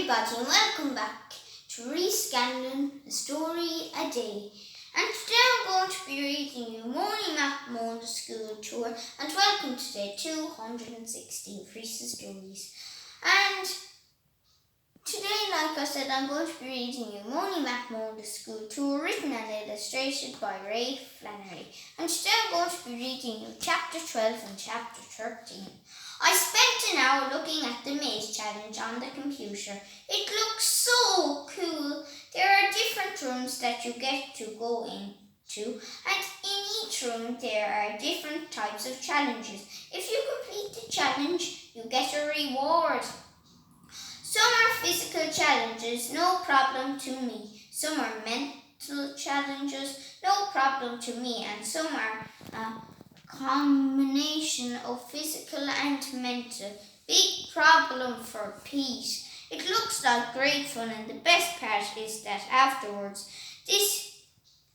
everybody, and welcome back to Rhys, Scanlon, A Story a Day. And today I'm going to be reading you Moany McMoan-The School Tour, and welcome to day 216 of Rhys's Stories. And today, like I said, I'm going to be reading you Moany McMoan-The School Tour, written and illustrated by Flannery. And today I'm going to be reading you Chapter 12 and Chapter 13. I spent an hour looking at the maze challenge on the computer. It looks so cool. There are different rooms that you get to go into, and in each room there are different types of challenges. If you complete the challenge, you get a reward. Some are physical challenges, no problem to me. Some are mental challenges, no problem to me, and some are combination of physical and mental. Big problem for Pete. It looks like great fun, and the best part is that afterwards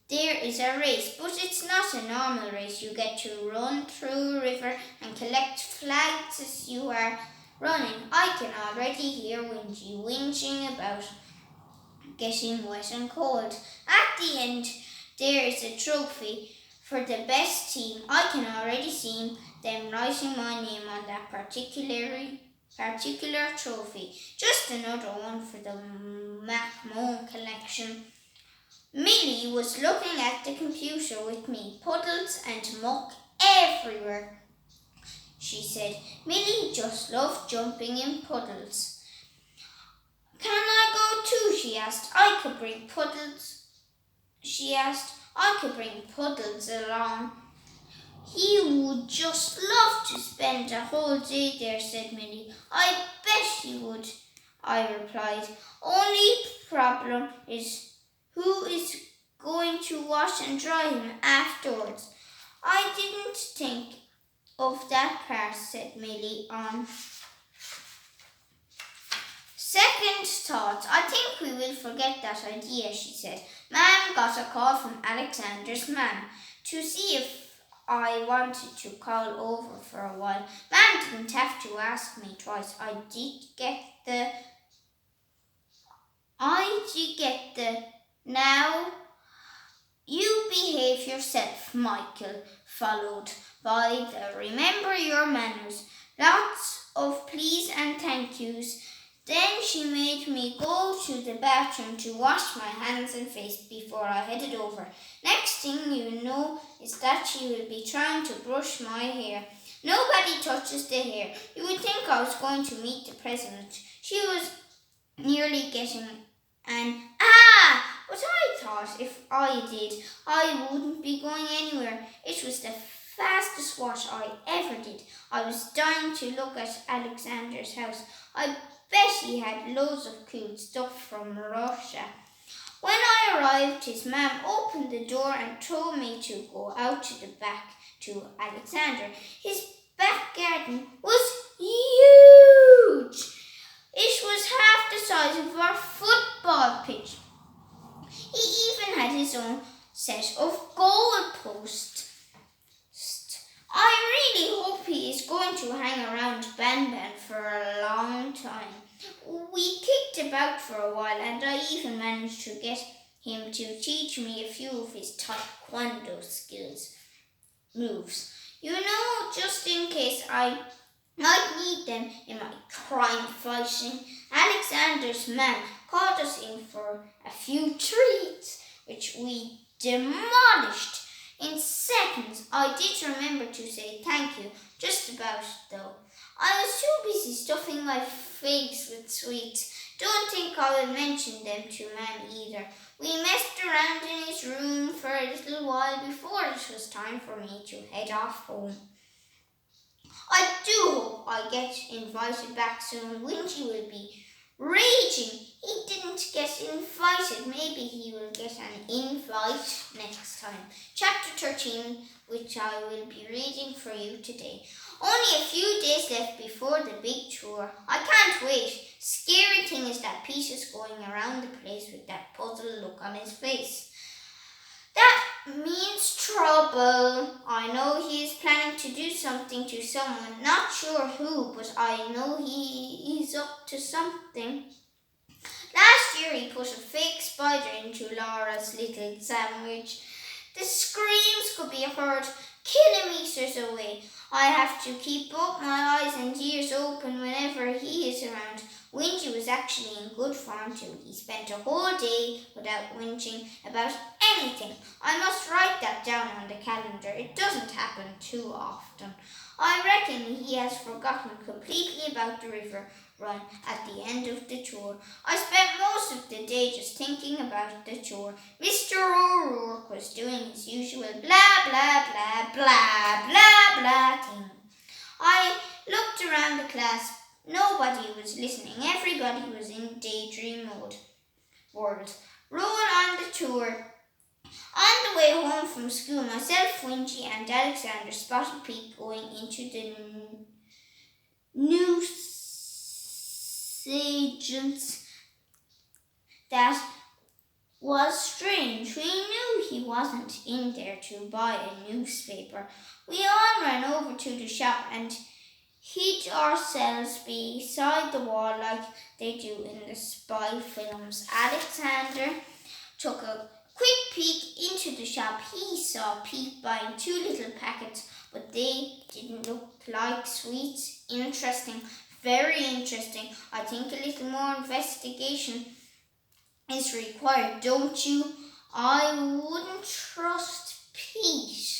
there is a race, but it's not a normal race. You get to run through a river and collect flags as you are running. I can already hear Wingy whinging about getting wet and cold. At the end there is a trophy for the best team. I can already see them writing my name on that particular trophy. Just another one for the McMoan collection. Millie was looking at the computer with me. Puddles and muck everywhere, she said. Millie just loved jumping in puddles. Can I go too? She asked. I could bring Puddles along. He would just love to spend a whole day there, said Millie. I bet he would, I replied. Only problem is who is going to wash and dry him afterwards. I didn't think of that part, said Millie on second thought. I think we will forget that idea, she said. Ma'am got a call from Alexander's ma'am to see if I wanted to call over for a while. Ma'am didn't have to ask me twice. I did get the now you behave yourself, Michael, followed by the remember your manners. Lots of please and thank yous. Then she made me go to the bathroom to wash my hands and face before I headed over. Next thing you know is that she will be trying to brush my hair. Nobody touches the hair. You would think I was going to meet the president. She was nearly getting an but I thought if I did, I wouldn't be going anywhere. It was the fastest wash I ever did. I was dying to look at Alexander's house. I bet he had loads of cool stuff from Russia. When I arrived, his ma'am opened the door and told me to go out to the back to Alexander. His back garden was huge. It was half the size of our football pitch. He even had his own set of goalposts. I really hope he is going to hang around Ban for a long time. We kicked about for a while, and I even managed to get him to teach me a few of his taekwondo moves. You know, just in case I might need them in my crime fighting. Alexander's man called us in for a few treats, which we demolished in seconds. I did remember to say thank you, just about though. I was too busy stuffing my face with sweets. Don't think I will mention them to Ma'am either. We messed around in his room for a little while before it was time for me to head off home. I do hope I get invited back soon. Wingy will be raging. He didn't get invited. Maybe he will get an invite next time. Chapter 13, which I will be reading for you today. Only a few days left before the big tour. I can't wait. Scary thing is that Pete is going around the place with that puzzled look on his face. That means trouble. I know he is planning to do something to someone. Not sure who, but I know he is up to something. Last year he put a fake spider into Laura's little sandwich. The screams could be heard kilometres away. I have to keep both my eyes and ears open whenever he is around. Wingy was actually in good form too. He spent a whole day without whinching about anything. I must write that down on the calendar. It doesn't happen too often. I reckon he has forgotten completely about the river run at the end of the tour. I spent most of the day just thinking about the tour. Mr. O'Rourke was doing his usual blah, blah, blah, blah, blah, blah thing. I looked around the class. Nobody was listening. Everybody was in daydream world. Roll on the tour. On the way home from school, myself, Wingy, and Alexander spotted Pete going into the newsagents. That was strange. We knew he wasn't in there to buy a newspaper. We all ran over to the shop and hid ourselves beside the wall like they do in the spy films. Alexander took a quick peek into the shop. He saw Pete buying 2 little packets, but they didn't look like sweets. Interesting, very interesting. I think a little more investigation is required, don't you? I wouldn't trust Pete.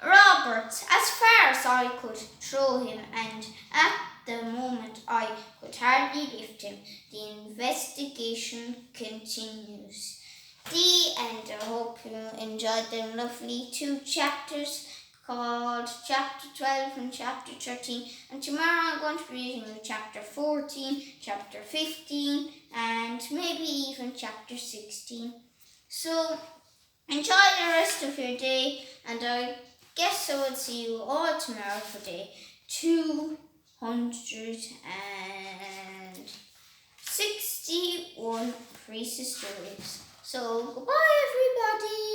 Robert, as far as I could throw him, and at the moment I could hardly lift him. The investigation continues. The end. I hope you enjoyed the lovely 2 chapters called Chapter 12 and Chapter 13. And tomorrow I'm going to be reading you Chapter 14, Chapter 15, and maybe even Chapter 16. So enjoy the rest of your day, and I guess I will see you all tomorrow for day 261 of Rhys's stories. So goodbye everybody.